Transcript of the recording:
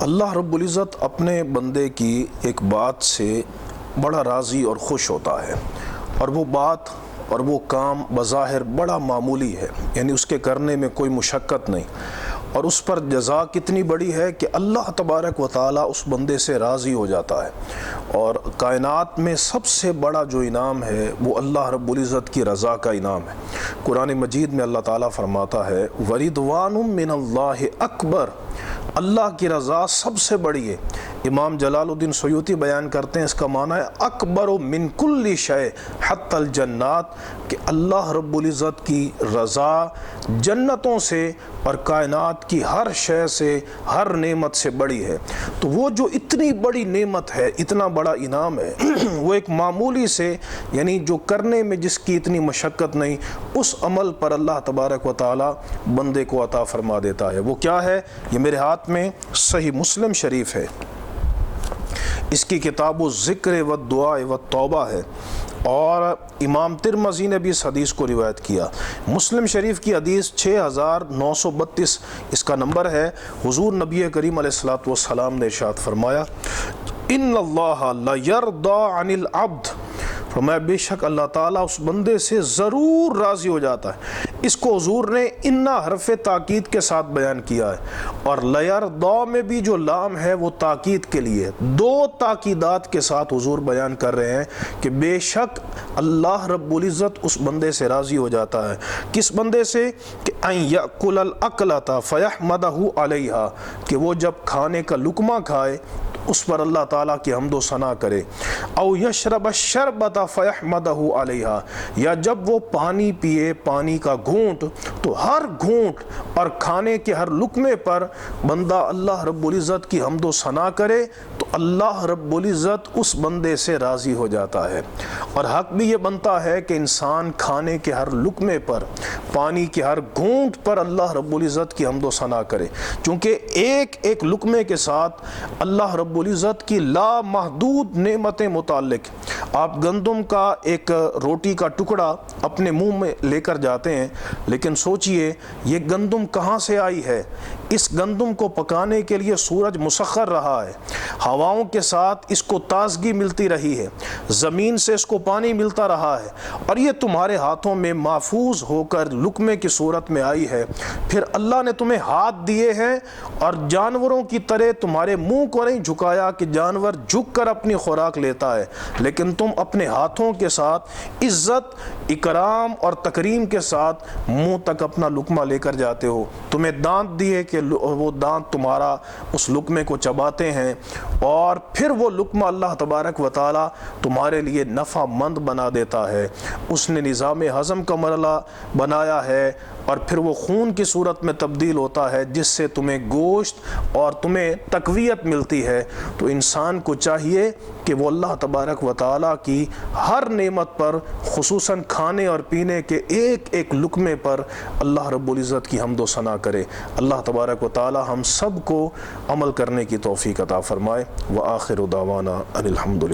اللہ رب العزت اپنے بندے کی ایک بات سے بڑا راضی اور خوش ہوتا ہے، اور وہ بات اور وہ کام بظاہر بڑا معمولی ہے، یعنی اس کے کرنے میں کوئی مشقت نہیں، اور اس پر جزا کتنی بڑی ہے کہ اللہ تبارک و تعالیٰ اس بندے سے راضی ہو جاتا ہے۔ اور کائنات میں سب سے بڑا جو انعام ہے وہ اللہ رب العزت کی رضا کا انعام ہے۔ قرآن مجید میں اللہ تعالیٰ فرماتا ہے وَرِضْوَانٌ مِّنَ اللَّهِ اکبر، اللہ کی رضا سب سے بڑی ہے۔ امام جلال الدین سیوطی بیان کرتے ہیں اس کا معنی ہے اکبر من کل شیء حتی الجنات، کہ اللہ رب العزت کی رضا جنتوں سے اور کائنات کی ہر شے سے، ہر نعمت سے بڑی ہے۔ تو وہ جو اتنی بڑی نعمت ہے، اتنا بڑا انعام ہے، وہ ایک معمولی سے، یعنی جو کرنے میں جس کی اتنی مشقت نہیں، اس عمل پر اللہ تبارک و تعالی بندے کو عطا فرما دیتا ہے۔ وہ کیا ہے؟ یہ میرے ہاتھ میں صحیح مسلم شریف ہے، اس کی کتاب الذکر والدعاء والتوبہ ہے، اور امام ترمذی نے بھی اس حدیث کو روایت کیا۔ مسلم شریف کی حدیث 6932 اس کا نمبر ہے۔ حضور نبی کریم علیہ الصلوۃ والسلام نے ارشاد فرمایا ان اللہ لیرضی عن العبد، فرمایا بے شک اللہ تعالیٰ اس بندے سے ضرور راضی ہو جاتا ہے۔ اس کو حضور نے انا حرف تاکید کے ساتھ بیان کیا ہے، اور لیرضی میں بھی جو لام ہے وہ تاکید کے لیے، دو تاکیدات کے ساتھ حضور بیان کر رہے ہیں کہ بے شک اللہ رب العزت اس بندے سے راضی ہو جاتا ہے۔ کس بندے سے؟ کہ ان یأکل الاکلۃ فیحمدہ علیہا، کہ وہ جب کھانے کا لقمہ کھائے اس پر اللہ تعالیٰ کی حمد و ثنا کرے۔ او یشرب الشربۃ فیحمدہ علیہا، یا جب وہ پانی پیے، پانی کا گھونٹ، تو ہر گھونٹ اور کھانے کے ہر لقمے پر بندہ اللہ رب العزت کی حمد و ثنا کرے تو اللہ رب العزت اس بندے سے راضی ہو جاتا ہے۔ اور حق بھی یہ بنتا ہے کہ انسان کھانے کے ہر لقمے پر، پانی کے ہر گھونٹ پر اللہ رب العزت کی حمد و ثنا کرے، چونکہ ایک ایک لقمے کے ساتھ اللہ رب العزت کی لامحدود نعمتیں متعلق۔ آپ گندم کا ایک روٹی کا ٹکڑا اپنے منہ میں لے کر جاتے ہیں، لیکن سوچئے یہ گندم کہاں سے آئی ہے؟ اس گندم کو پکانے کے لیے سورج مسخر رہا ہے، ہواؤں کے ساتھ اس کو تازگی ملتی رہی ہے، زمین سے اس کو پانی ملتا رہا ہے، اور یہ تمہارے ہاتھوں میں محفوظ ہو کر لقمے کی صورت میں آئی ہے۔ پھر اللہ نے تمہیں ہاتھ دیے ہیں اور جانوروں کی طرح تمہارے منہ کو نہیں جھکایا کہ جانور جھک کر اپنی خوراک لیتا ہے، لیکن تم اپنے ہاتھوں کے ساتھ عزت، اکرام اور تکریم کے ساتھ منہ تک اپنا لقمہ لے کر جاتے ہو۔ تمہیں دانت دیے کہ وہ دانت تمہارا اس لقمے کو چباتے ہیں، اور پھر وہ لقمہ اللہ تبارک و تعالی تمہارے لیے نفع مند بنا دیتا ہے۔ اس نے نظام ہضم کا مرحلہ بنایا ہے، اور پھر وہ خون کی صورت میں تبدیل ہوتا ہے جس سے تمہیں گوشت اور تمہیں تقویت ملتی ہے۔ تو انسان کو چاہیے کہ وہ اللہ تبارک و تعالیٰ کی ہر نعمت پر، خصوصاً کھانے اور پینے کے ایک ایک لقمے پر اللہ رب العزت کی حمد و ثنا کرے۔ اللہ تبارک و تعالیٰ ہم سب کو عمل کرنے کی توفیق عطا فرمائے۔ وآخر دعوانا ان الحمد للہ۔